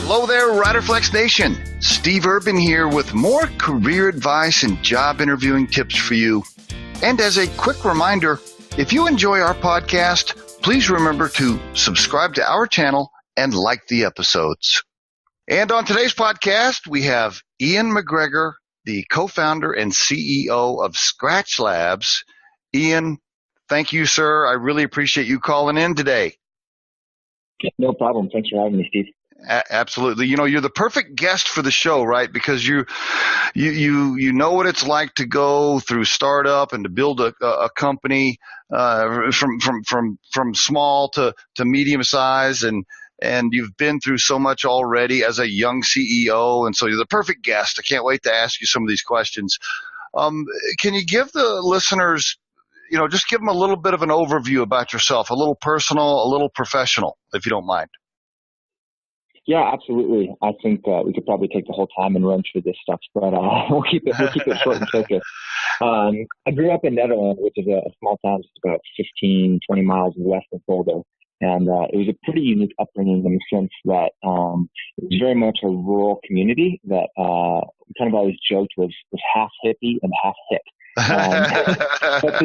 Hello there, Riderflex Nation. Steve Urban here with more career advice and job interviewing tips for you. And as a quick reminder, if you enjoy our podcast, please remember to subscribe to our channel and like the episodes. And on today's podcast, we have Ian MacGregor, the co-founder and CEO of Skratch Labs. Ian, thank you, sir. I really appreciate you calling in today. No problem. Thanks for having me, Steve. Absolutely. You know, you're the perfect guest for the show, right? Because you know what it's like to go through startup and to build a company from small to medium size, and you've been through so much already as a young CEO, and so you're the perfect guest. I can't wait to ask you some of these questions. Can you give the listeners, just give them a little bit of an overview about yourself, a little personal, a little professional, if you don't mind? Yeah, absolutely. I think we could probably take the whole time and run through this stuff, but we'll keep it short and focused. I grew up in Netherlands, which is a small town just about 15, 20 miles west of Boulder. And it was a pretty unique upbringing in the sense that it was very much a rural community that we kind of always joked was half hippie and half hip. But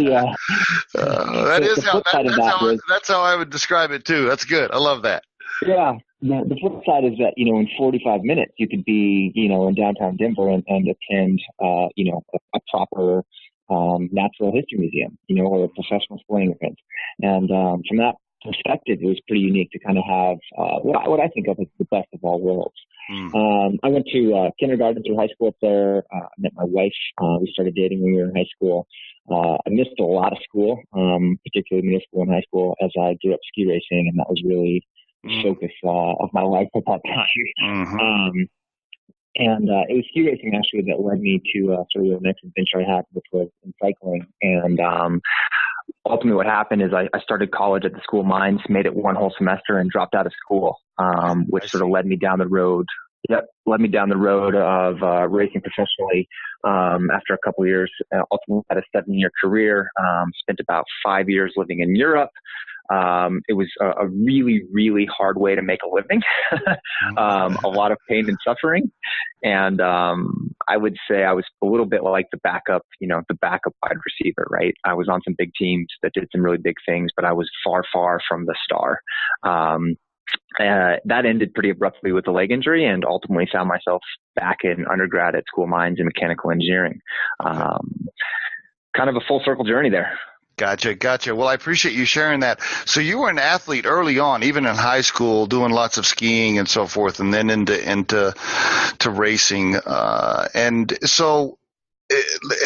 that's how I would describe it too. That's good. I love that. Yeah. The flip side is that, in 45 minutes, you could be, in downtown Denver and attend, a proper natural history museum, or a professional sporting event. And from that perspective, it was pretty unique to kind of have what I think of as the best of all worlds. I went to kindergarten through high school up there. I met my wife. We started dating when we were in high school. I missed a lot of school, particularly middle school and high school, as I grew up ski racing, and that was really the focus of my life at that time. And it was ski racing actually that led me to sort of the next adventure I had, which was in cycling. And ultimately what happened is I started college at the School of Mines, made it one whole semester, and dropped out of school, which sort of led me down the road. Led me down the road of racing professionally. After a couple of years, ultimately had a 7-year career. Spent about 5 years living in Europe. It was a really, really hard way to make a living, a lot of pain and suffering. And I would say I was a little bit like the backup wide receiver, right? I was on some big teams that did some really big things, but I was far, far from the star. That ended pretty abruptly with a leg injury, and ultimately found myself back in undergrad at School of Mines in mechanical engineering. Kind of a full circle journey there. Gotcha. Well, I appreciate you sharing that. So you were an athlete early on, even in high school, doing lots of skiing and so forth, and then into racing. And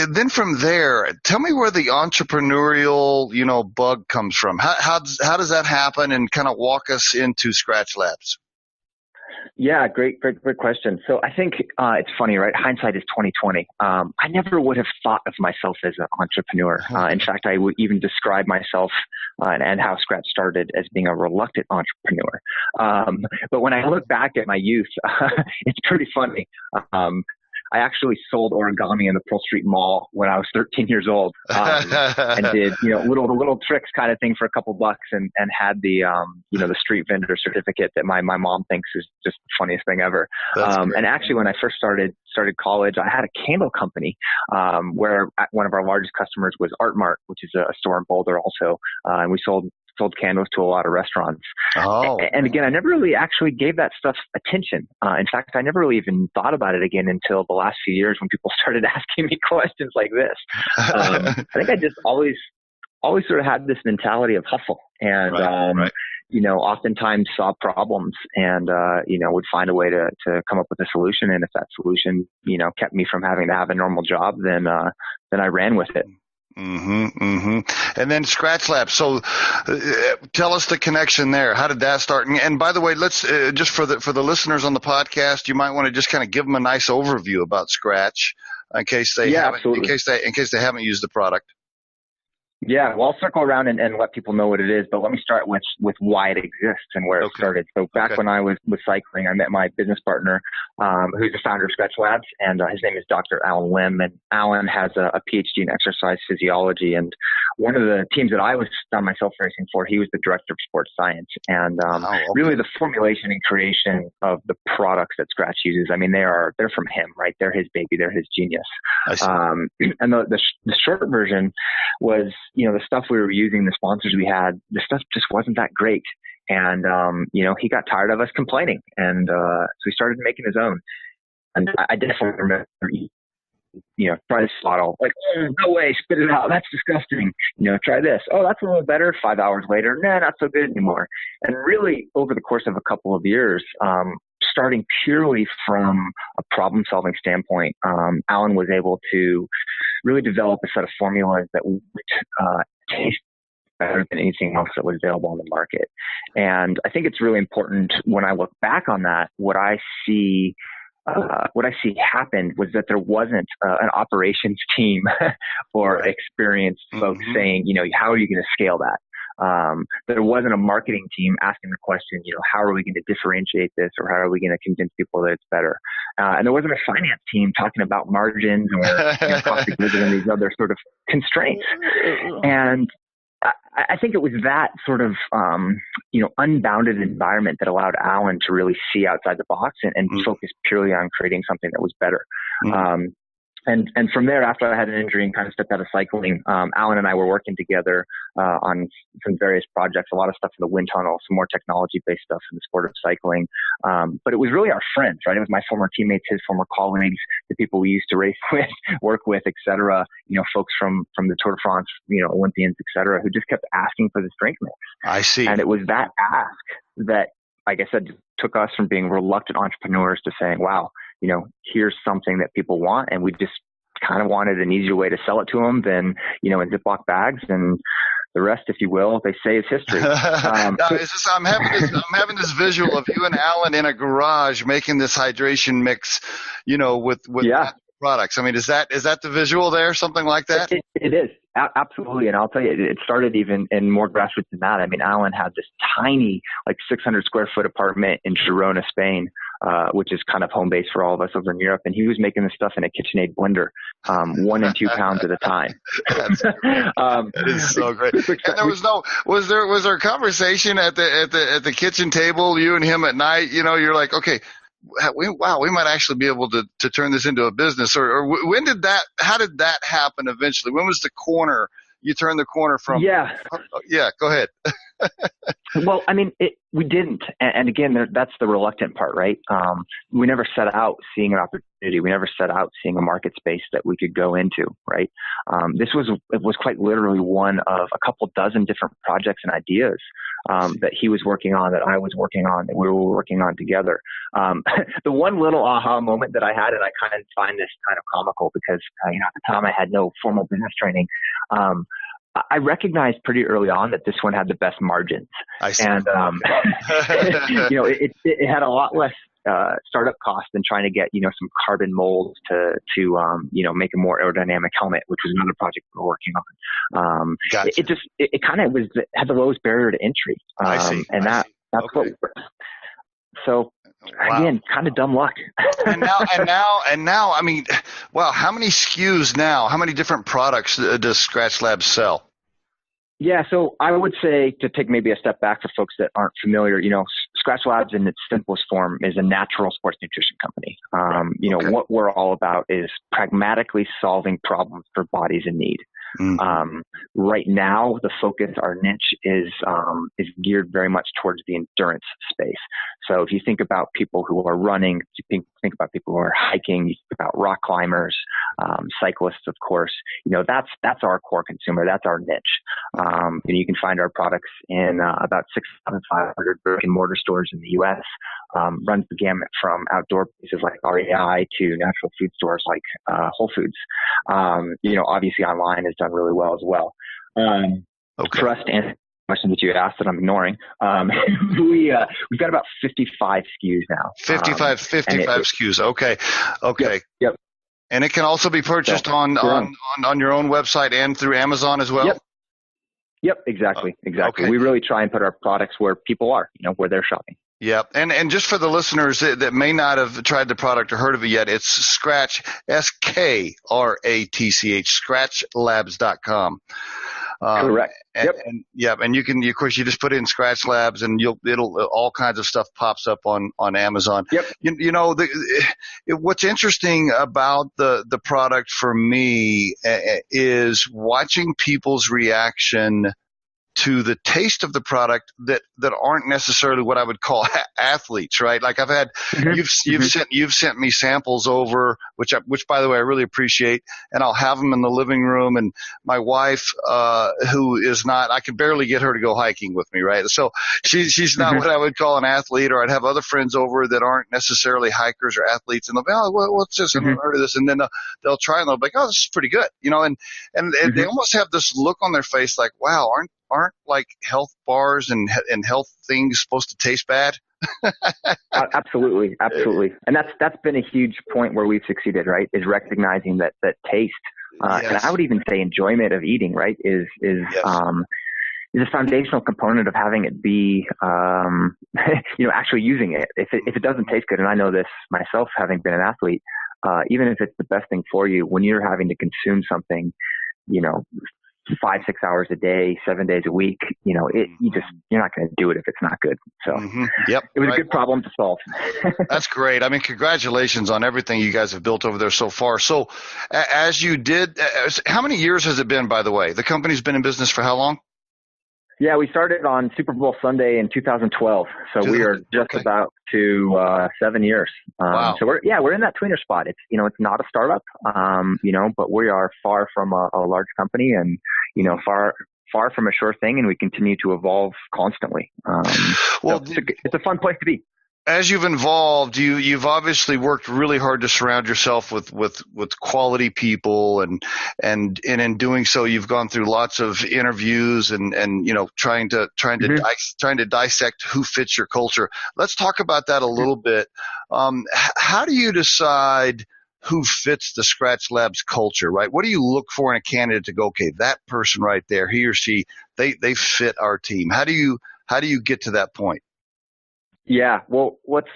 then from there, tell me where the entrepreneurial, bug comes from. How does that happen? And kind of walk us into Skratch Labs. Yeah, great question. So I think it's funny, right? Hindsight is 20/20. I never would have thought of myself as an entrepreneur. In fact, I would even describe myself and how Skratch started as being a reluctant entrepreneur. But when I look back at my youth, it's pretty funny. I actually sold origami in the Pearl Street Mall when I was 13 years old, and did, little tricks kind of thing for a couple bucks, and had the street vendor certificate that my mom thinks is just the funniest thing ever. And actually, when I first started college, I had a candle company, where one of our largest customers was Art Mart, which is a store in Boulder also. And we sold candles to a lot of restaurants. And again, I never really actually gave that stuff attention. In fact, I never really even thought about it again until the last few years when people started asking me questions like this. I think I just always sort of had this mentality of hustle, and right. Oftentimes saw problems and would find a way to come up with a solution. And if that solution kept me from having to have a normal job, then I ran with it. And then Skratch Labs. So tell us the connection there. How did that start? And by the way, let's just for the listeners on the podcast, you might want to just kind of give them a nice overview about Skratch in case they haven't used the product. Yeah, well, I'll circle around and let people know what it is, but let me start with why it exists and where it started. So back when I was cycling, I met my business partner, who's the founder of Skratch Labs, and his name is Dr. Alan Lim, and Alan has a PhD in exercise physiology, and one of the teams that I was on myself racing for, he was the director of sports science, and really the formulation and creation of the products that Skratch uses, I mean, they're from him, right? They're his baby, they're his genius. And the short version was, the stuff we were using, the sponsors we had, the stuff just wasn't that great. And, he got tired of us complaining. And so he started making his own. And I definitely remember, try this bottle. Like, oh, no way, spit it out. That's disgusting. Try this. Oh, that's a little better. 5 hours later, nah, not so good anymore. And really, over the course of a couple of years, starting purely from a problem-solving standpoint, Alan was able to really develop a set of formulas that would taste better than anything else that was available on the market. And I think it's really important when I look back on that, what I see happened was that there wasn't an operations team or experienced folks saying, how are you going to scale that? There wasn't a marketing team asking the question, how are we going to differentiate this, or how are we going to convince people that it's better? And there wasn't a finance team talking about margins or cost of goods and these other sort of constraints. And I think it was that sort of, unbounded environment that allowed Alan to really see outside the box and focus purely on creating something that was better. And from there, after I had an injury and kind of stepped out of cycling, Alan and I were working together on some various projects, a lot of stuff in the wind tunnel, some more technology-based stuff in the sport of cycling. But it was really our friends, right? It was my former teammates, his former colleagues, the people we used to race with, work with, et cetera, folks from the Tour de France, Olympians, et cetera, who just kept asking for the strength mix. I see. And it was that ask that, like I said, took us from being reluctant entrepreneurs to saying, wow, here's something that people want, and we just kind of wanted an easier way to sell it to them than, in Ziploc bags, and the rest, if you will, they say is history. I'm having this visual of you and Alan in a garage making this hydration mix, with products. I mean, is that the visual there? Something like that? It is. Absolutely. And I'll tell you, it started even in more grassroots than that. I mean, Alan had this tiny, 600 square foot apartment in Girona, Spain, which is kind of home base for all of us over in Europe. And he was making this stuff in a KitchenAid blender, 1 and 2 pounds at a time. That's great. That is so great. And there was there a conversation at the kitchen table, you and him at night, you're like, okay, we might actually be able to turn this into a business, or how did that happen eventually? When was the corner, you turned the corner from? Yeah, go ahead. Well, I mean, we didn't. And again, that's the reluctant part, right? We never set out seeing an opportunity. We never set out seeing a market space that we could go into, right? It was quite literally one of a couple dozen different projects and ideas that he was working on, that I was working on, that we were working on together. The one little aha moment that I had, and I kind of find this kind of comical because, at the time I had no formal business training. I recognized pretty early on that this one had the best margins. I see. And, it had a lot less startup cost than trying to get, some carbon molds to make a more aerodynamic helmet, which was another project we were working on. Gotcha. It kind of had the lowest barrier to entry. I see. And that's okay. what worked. So, again, kind of dumb luck. and now, I mean, wow, how many SKUs now? How many different products does Skratch Labs sell? Yeah, so I would say, to take maybe a step back for folks that aren't familiar, Skratch Labs in its simplest form is a natural sports nutrition company. What we're all about is pragmatically solving problems for bodies in need. Mm-hmm. Right now, the focus, our niche is geared very much towards the endurance space. So if you think about people who are running, you think about people who are hiking, you think about rock climbers, cyclists, of course, that's our core consumer. That's our niche. And you can find our products in about 6,500 brick and mortar stores in the U.S. Runs the gamut from outdoor places like REI to natural food stores like Whole Foods. Obviously online has done really well as well. Okay. For us to answer the question that you asked that I'm ignoring, we've got about 55 SKUs now. 55 SKUs. Okay. Yep. And it can also be purchased on your own website and through Amazon as well? Yep, exactly. Okay. We really try and put our products where people are, where they're shopping. Yep. And just for the listeners that may not have tried the product or heard of it yet, it's Skratch, SKRATCH, SkratchLabs.com. Correct. Yep. And you can, of course, you just put in Skratch Labs and it'll all kinds of stuff pops up on Amazon. Yep. What's interesting about the product for me is watching people's reaction to the taste of the product that aren't necessarily what I would call athletes, right? Like I've had, you've sent me samples over, which by the way, I really appreciate, and I'll have them in the living room. And my wife, who is not, I can barely get her to go hiking with me, right? So she's not what I would call an athlete, or I'd have other friends over that aren't necessarily hikers or athletes, and they'll be, oh, what's this? I've never heard of this. And then they'll try and they'll be like, oh, this is pretty good, and they almost have this look on their face like, wow, aren't like health bars and health things supposed to taste bad? Absolutely. And that's been a huge point where we've succeeded, right? Is recognizing that taste, and I would even say enjoyment of eating, right, is a foundational component of having it be, actually using it. If it doesn't taste good, and I know this myself, having been an athlete, even if it's the best thing for you, when you're having to consume something, 5-6 hours a day, 7 days a week, you're not going to do it if it's not good. So it was a good problem to solve. That's great. I mean, congratulations on everything you guys have built over there so far. So as you did, how many years has it been, by the way? The company's been in business for how long? Yeah, we started on Super Bowl Sunday in 2012. So we are just about to 7 years. Wow. So we're in that tweener spot. It's, it's not a startup, but we are far from a large company, and, far from a sure thing, and we continue to evolve constantly. So it's a fun place to be. As you've evolved, you've obviously worked really hard to surround yourself with quality people, and in doing so, you've gone through lots of interviews and trying to dissect who fits your culture. Let's talk about that a little bit. How do you decide who fits the Skratch Labs culture, right? What do you look for in a candidate to go, okay, that person right there, he or she, they fit our team? How do you get to that point? Yeah, well, let's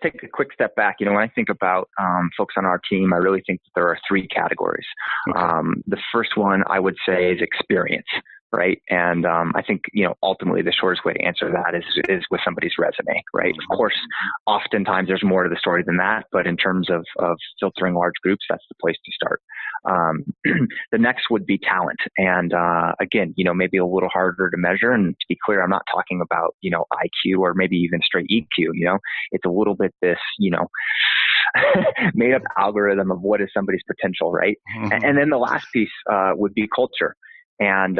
take a quick step back. When I think about folks on our team, I really think that there are three categories. Okay. The first one I would say is experience, right? And I think ultimately the shortest way to answer that is with somebody's resume, right? Of course, oftentimes there's more to the story than that, but in terms of filtering large groups, that's the place to start. The next would be talent, and again, maybe a little harder to measure. And to be clear, I'm not talking about IQ or maybe even straight EQ. It's a little bit this made up algorithm of what is somebody's potential, right? Mm-hmm. And then the last piece would be culture. And,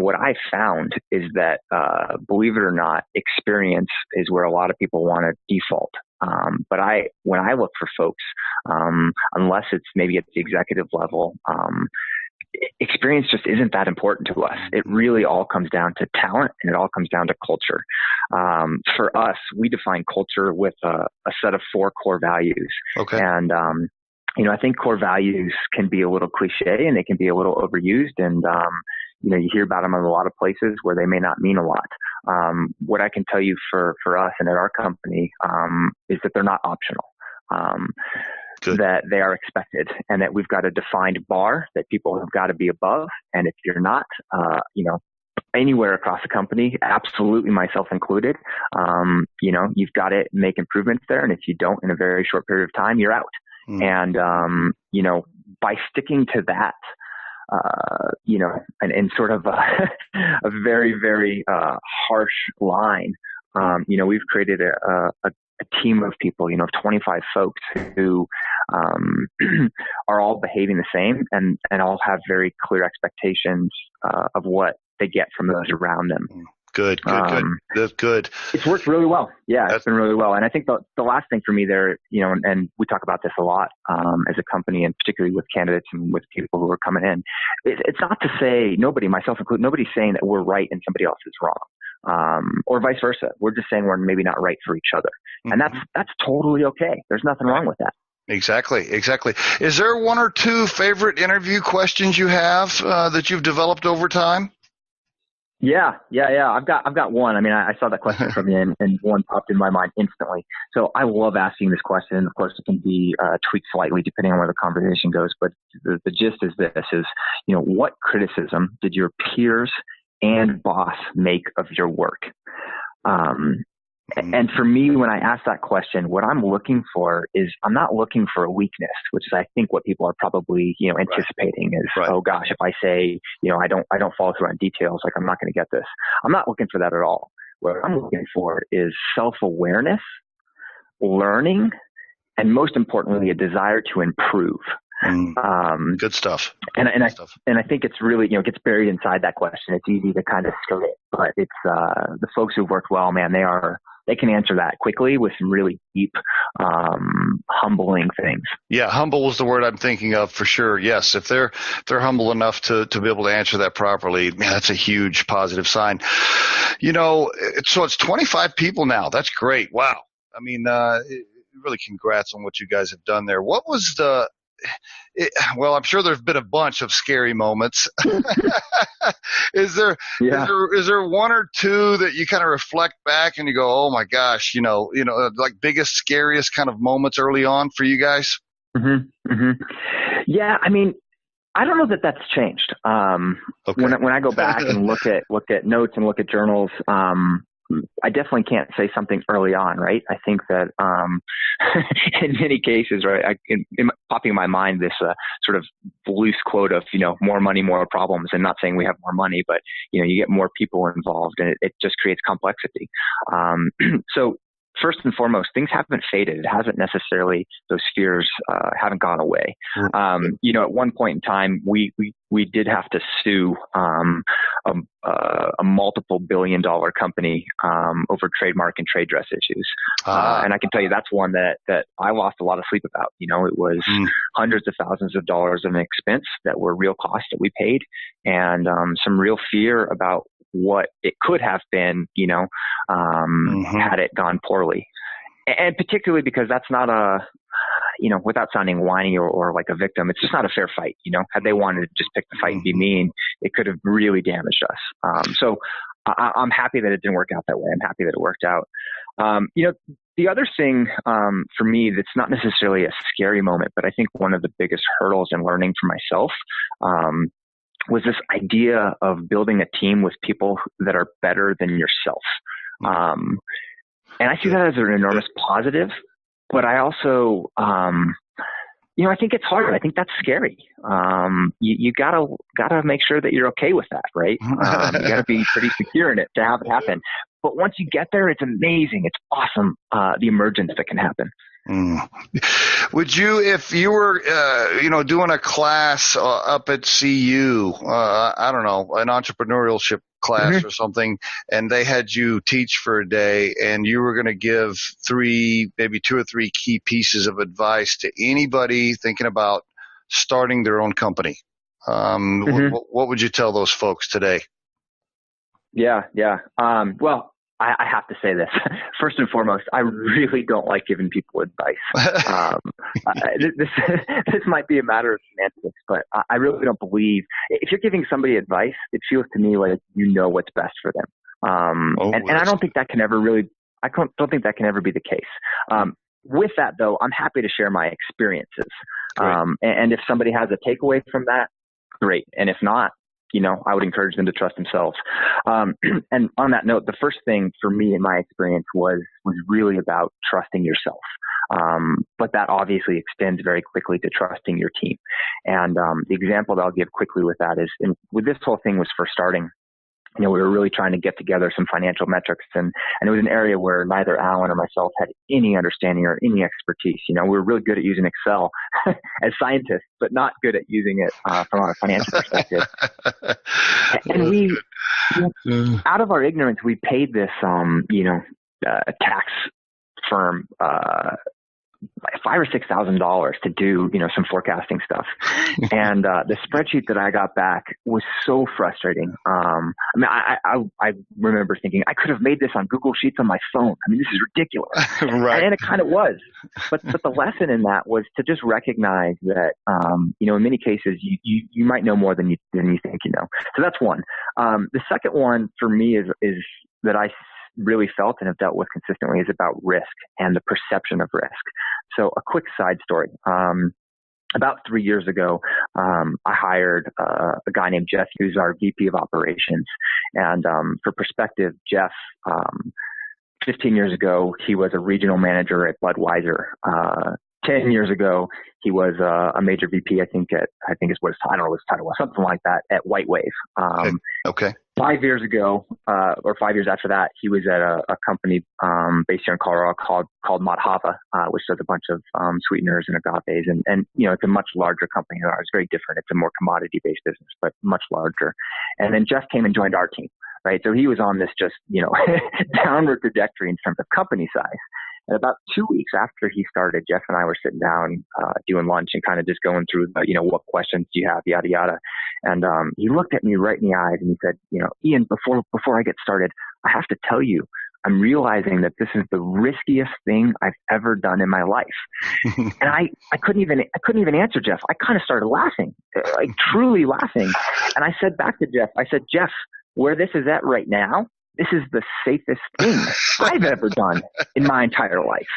what I found is that, believe it or not, experience is where a lot of people want to default. But when I look for folks, unless it's maybe at the executive level, experience just isn't that important to us. It really all comes down to talent, and it all comes down to culture. For us, we define culture with a set of 4 core values. Okay. And, I think core values can be a little cliche, and they can be a little overused, and you hear about them in a lot of places where they may not mean a lot. What I can tell you for us and at our company is that they're not optional. That they are expected, and that we've got a defined bar that people have got to be above. And if you're not, anywhere across the company, absolutely myself included, you've got to make improvements there. And if you don't in a very short period of time, you're out. And, by sticking to that, and sort of a very, very harsh line, we've created a team of people, 25 folks who are all behaving the same and all have very clear expectations of what they get from those around them. Good. That's good. It's worked really well. Yeah, it's been really well. And I think the last thing for me there, and we talk about this a lot as a company, and particularly with candidates and with people who are coming in, it's not to say, nobody, myself included, nobody's saying that we're right and somebody else is wrong. Or vice versa. We're just saying we're maybe not right for each other. Mm-hmm. And that's totally okay. There's nothing wrong with that. Exactly. Is there one or two favorite interview questions you have that you've developed over time? Yeah. I've got one. I mean, I saw that question from you, and one popped in my mind instantly. So I love asking this question. Of course, it can be tweaked slightly depending on where the conversation goes. But the gist is this: what criticism did your peers and boss make of your work? And for me, when I ask that question, what I'm looking for is, I'm not looking for a weakness, which is, I think, what people are probably, anticipating is, oh gosh, if I say, I don't follow through on details, like I'm not going to get this. I'm not looking for that at all. What I'm looking for is self-awareness, learning, and most importantly, a desire to improve. Good stuff. And I think it's really, gets buried inside that question. It's easy to kind of skirt it, but it's, the folks who've worked well, man, they can answer that quickly with some really deep, humbling things. Yeah, humble is the word I'm thinking of for sure. Yes, if they're humble enough to be able to answer that properly, man, that's a huge positive sign. So it's 25 people now. That's great. Wow. I mean, really congrats on what you guys have done there. What was well, I'm sure there's been a bunch of scary moments. Is there one or two that you kind of reflect back and you go, oh my gosh, like biggest, scariest kind of moments early on for you guys? Yeah, I mean, I don't know that that's changed. When I go back and look at notes and look at journals, I definitely can't say something early on, right? I think that in many cases, right, popping in my mind this sort of loose quote of, more money, more problems, and not saying we have more money, but, you get more people involved and it just creates complexity. So first and foremost, things haven't faded. It hasn't necessarily, those fears haven't gone away. At one point in time, we did have to sue a multiple billion-dollar company over trademark and trade dress issues. And I can tell you that's one that I lost a lot of sleep about. It was hundreds of thousands of dollars of an expense that were real costs that we paid, and some real fear about what it could have been, had it gone poorly. And particularly because that's not without sounding whiny or like a victim, it's just not a fair fight. Had they wanted to just pick the fight and be mean, it could have really damaged us. So I'm happy that it didn't work out that way. I'm happy that it worked out. The other thing for me that's not necessarily a scary moment, but I think one of the biggest hurdles in learning for myself was this idea of building a team with people that are better than yourself. And I see that as an enormous positive, but I also, I think it's hard. I think that's scary. You gotta make sure that you're okay with that, right? You gotta be pretty secure in it to have it happen. But once you get there, it's amazing. It's awesome. The emergence that can happen. Would you, if you were, doing a class up at CU, I don't know, an entrepreneurship class or something, and they had you teach for a day, and you were going to give maybe two or three key pieces of advice to anybody thinking about starting their own company, what would you tell those folks today? Yeah. Well, I have to say this. First and foremost, I really don't like giving people advice. This might be a matter of semantics, but I really don't believe if you're giving somebody advice, it feels to me like what's best for them. And I don't think that can ever don't think that can ever be the case. With that though, I'm happy to share my experiences. And if somebody has a takeaway from that, great. And if not, I would encourage them to trust themselves. And on that note, the first thing for me in my experience was really about trusting yourself. But that obviously extends very quickly to trusting your team. And the example that I'll give quickly with that is, with this whole thing was first starting, we were really trying to get together some financial metrics, and it was an area where neither Alan or myself had any understanding or any expertise. We were really good at using Excel as scientists, but not good at using it from a financial perspective. And we, out of our ignorance, we paid this, tax firm like $5,000 or $6,000 to do, some forecasting stuff. And the spreadsheet that I got back was so frustrating. I remember thinking I could have made this on Google Sheets on my phone. I mean, this is ridiculous. Right. And it kind of was. But the lesson in that was to just recognize that, in many cases, you might know more than you think you know. So that's one. The second one for me is that I really felt and have dealt with consistently is about risk and the perception of risk. So a quick side story. About 3 years ago, I hired a guy named Jeff, who's our VP of operations. And for perspective, Jeff, 15 years ago, he was a regional manager at Budweiser. 10 years ago, he was a major VP, I think is what his title was, something like that, at White Wave. Okay. 5 years ago, or 5 years after that, he was at a company based here in Colorado called Madhava, which does a bunch of sweeteners and agaves. And it's a much larger company than ours. Very different. It's a more commodity-based business, but much larger. And then Jeff came and joined our team, right? So he was on this just, downward trajectory in terms of company size. And about 2 weeks after he started, Jeff and I were sitting down doing lunch and kind of just going through, what questions do you have, yada, yada. And he looked at me right in the eyes and he said, Ian, before I get started, I have to tell you, I'm realizing that this is the riskiest thing I've ever done in my life. And I couldn't even answer Jeff. I kind of started laughing, like truly laughing. And I said back to Jeff, Jeff, where this is at right now, this is the safest thing I've ever done in my entire life.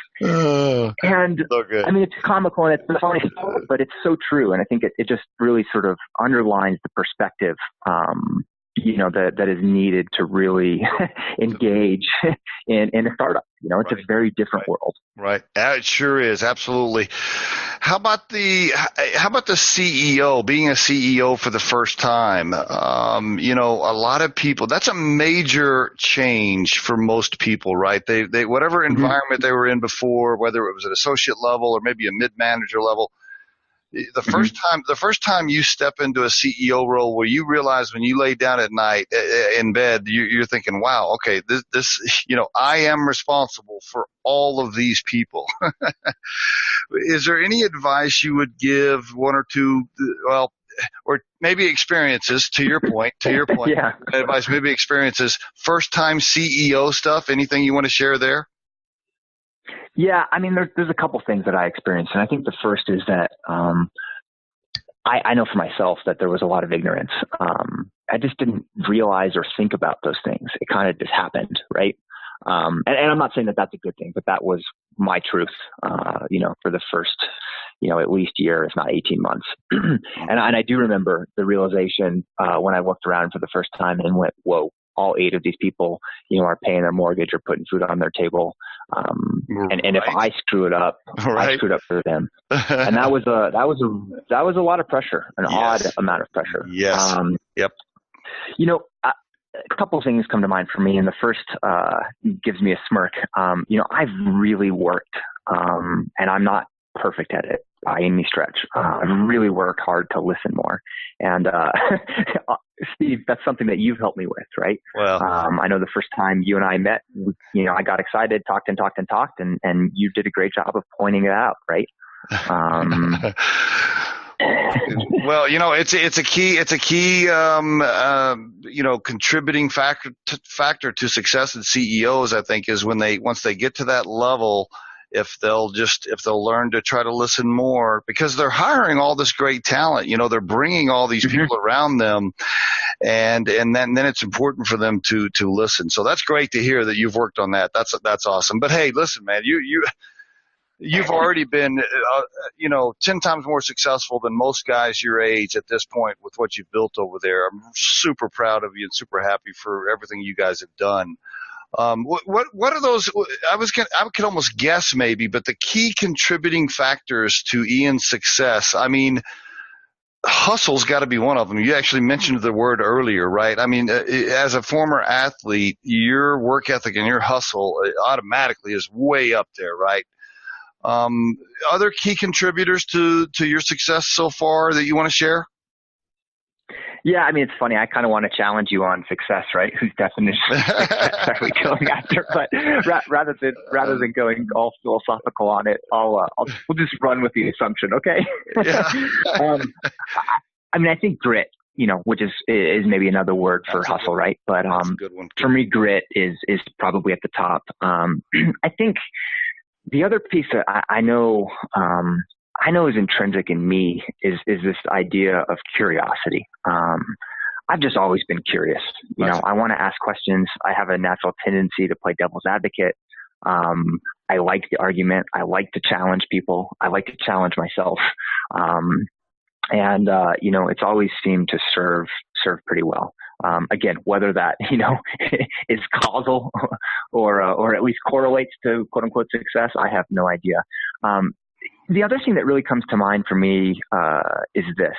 And okay. I mean, it's comical and it's funny, but it's so true. And I think it just really sort of underlines the perspective, that is needed to really engage in a startup. It's a very different world. Right. It sure is. Absolutely. How about the CEO, being a CEO for the first time? A lot of people, that's a major change for most people, right? They whatever environment they were in before, whether it was at associate level or maybe a mid-manager level, the first time you step into a CEO role where you realize when you lay down at night in bed, you're thinking, wow, okay, this, I am responsible for all of these people. Is there any advice you would give, one or two, or maybe experiences to your point, Yeah. Advice, maybe experiences, first time CEO stuff, anything you want to share there? Yeah, I mean, there's a couple things that I experienced, and I think the first is that I know for myself that there was a lot of ignorance. I just didn't realize or think about those things. It kind of just happened, right? And I'm not saying that that's a good thing, but that was my truth, for the first, at least year, if not 18 months. And I do remember the realization when I looked around for the first time and went, whoa. All 8 of these people, are paying their mortgage or putting food on their table. And if I screw it up, I screwed up for them. And that was a lot of pressure, an odd amount of pressure. Yes. Yep. A couple of things come to mind for me. And the first gives me a smirk. I've really worked, and I'm not perfect at it by any stretch. I've really worked hard to listen more. And Steve, that's something that you've helped me with, right? Well, I know the first time you and I met, I got excited, talked, and you did a great job of pointing it out, right? Well, it's a key, contributing factor to success in CEOs, I think, is once they get to that level, if they'll learn to try to listen more, because they're hiring all this great talent, they're bringing all these people around them, and then it's important for them to listen. So that's great to hear that you've worked on that. That's awesome. But hey, listen, man, you've already been, 10 times more successful than most guys your age at this point with what you've built over there. I'm super proud of you and super happy for everything you guys have done. What are those? I could almost guess maybe, but the key contributing factors to Ian's success. I mean, hustle's got to be one of them. You actually mentioned the word earlier, right? I mean, as a former athlete, your work ethic and your hustle automatically is way up there, right? Other key contributors to your success so far that you want to share? Yeah, I mean, it's funny. I kind of want to challenge you on success, right? Whose definition of success are we going after? But rather than going all philosophical on it, we'll just run with the assumption, okay? Yeah. I mean, I think grit, which is maybe another word for hustle, right? But That's a good one. For me, grit is probably at the top. I think the other piece that I know is intrinsic in me is this idea of curiosity. I've just always been curious. I want to ask questions. I have a natural tendency to play devil's advocate. I like the argument. I like to challenge people. I like to challenge myself. It's always seemed to serve pretty well. Again, whether that, is causal or at least correlates to quote unquote success, I have no idea. The other thing that really comes to mind for me, is this.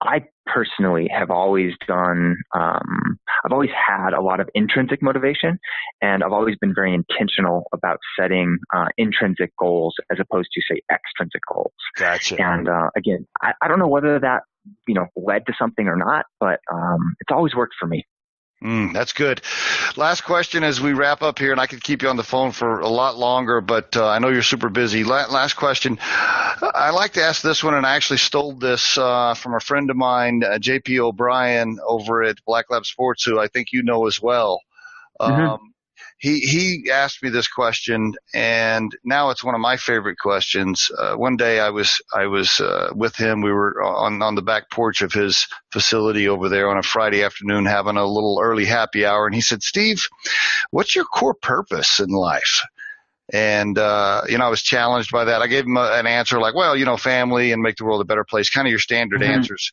I personally have always I've always had a lot of intrinsic motivation, and I've always been very intentional about setting intrinsic goals as opposed to, say, extrinsic goals. Gotcha. And again, I don't know whether that, led to something or not, but it's always worked for me. That's good. Last question as we wrap up here, and I could keep you on the phone for a lot longer, but I know you're super busy. Last question. I like to ask this one, and I actually stole this from a friend of mine, JP O'Brien over at Black Lab Sports, who I think you know as well. Mm-hmm. He asked me this question, and now it's one of my favorite questions. One day I was with him. We were on the back porch of his facility over there on a Friday afternoon having a little early happy hour, and he said, "Steve, what's your core purpose in life?" And, I was challenged by that. I gave him an answer like, well, family and make the world a better place, kind of your standard Mm-hmm. answers.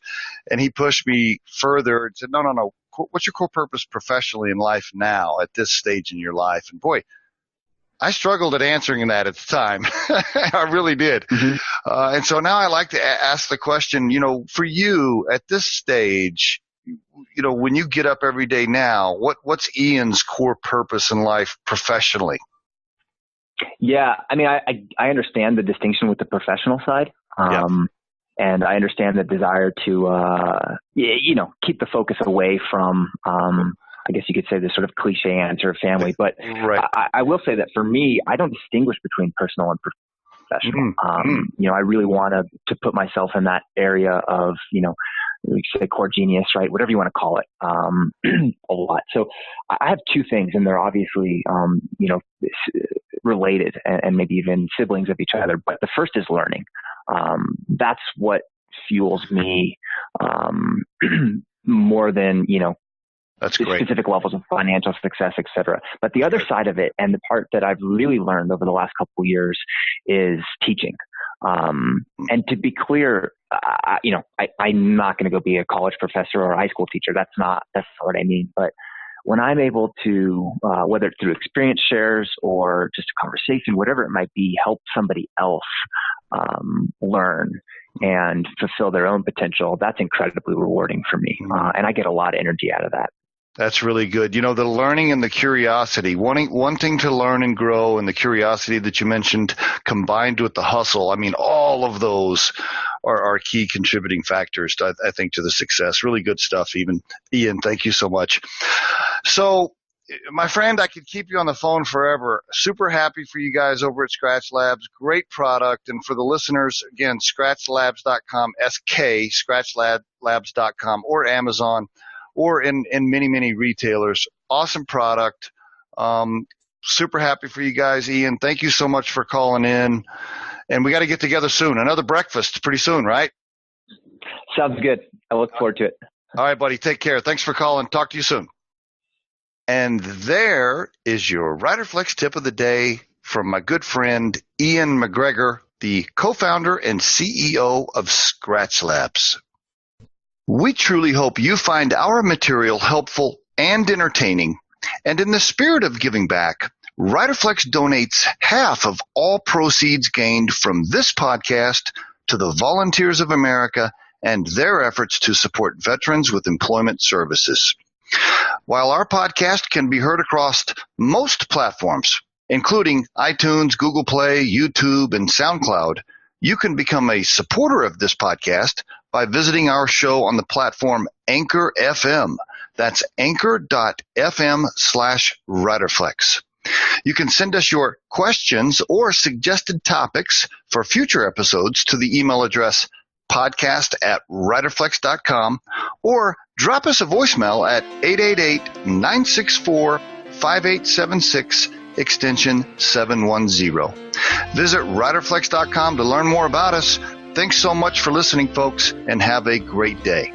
And he pushed me further and said, no. What's your core purpose professionally in life now at this stage in your life? And boy, I struggled at answering that at the time. I really did. Mm-hmm. And so now I like to ask the question, for you at this stage, when you get up every day now, what's Ian's core purpose in life professionally? Yeah. I mean, I understand the distinction with the professional side. Yeah. And I understand the desire to, keep the focus away from, I guess you could say the sort of cliche answer of family. But right. I will say that for me, I don't distinguish between personal and professional. I really want to put myself in that area of, we say core genius, right? Whatever you want to call it, a lot. So I have two things, and they're obviously, related and maybe even siblings of each other. But the first is learning. That's what fuels me more than, that's great. Specific levels of financial success, et cetera. But the other side of it, and the part that I've really learned over the last couple of years, is teaching. And to be clear, I'm not going to go be a college professor or a high school teacher. That's not what I mean. But when I'm able to, whether it's through experience shares or just a conversation, whatever it might be, help somebody else learn and fulfill their own potential, that's incredibly rewarding for me. And I get a lot of energy out of that. That's really good. The learning and the curiosity, wanting to learn and grow, and the curiosity that you mentioned combined with the hustle. I mean, all of those are key contributing factors, I think, to the success. Really good stuff, Ian. Thank you so much. So, my friend, I could keep you on the phone forever. Super happy for you guys over at Skratch Labs. Great product. And for the listeners, again, skratchlabs.com, skratchlabs.com, or Amazon, or in many, many retailers. Awesome product. Super happy for you guys. Ian, thank you so much for calling in. And we got to get together soon. Another breakfast pretty soon, right? Sounds good. I look forward to it. All right, buddy. Take care. Thanks for calling. Talk to you soon. And there is your Riderflex tip of the day from my good friend Ian MacGregor, the co-founder and CEO of Skratch Labs. We truly hope you find our material helpful and entertaining. And in the spirit of giving back, Riderflex donates half of all proceeds gained from this podcast to the Volunteers of America and their efforts to support veterans with employment services. While our podcast can be heard across most platforms, including iTunes, Google Play, YouTube, and SoundCloud, you can become a supporter of this podcast by visiting our show on the platform Anchor FM. That's anchor.fm/Riderflex. You can send us your questions or suggested topics for future episodes to the email address podcast@riderflex.com or drop us a voicemail at 888-964-5876 extension 710. Visit riderflex.com to learn more about us. Thanks so much for listening, folks, and have a great day.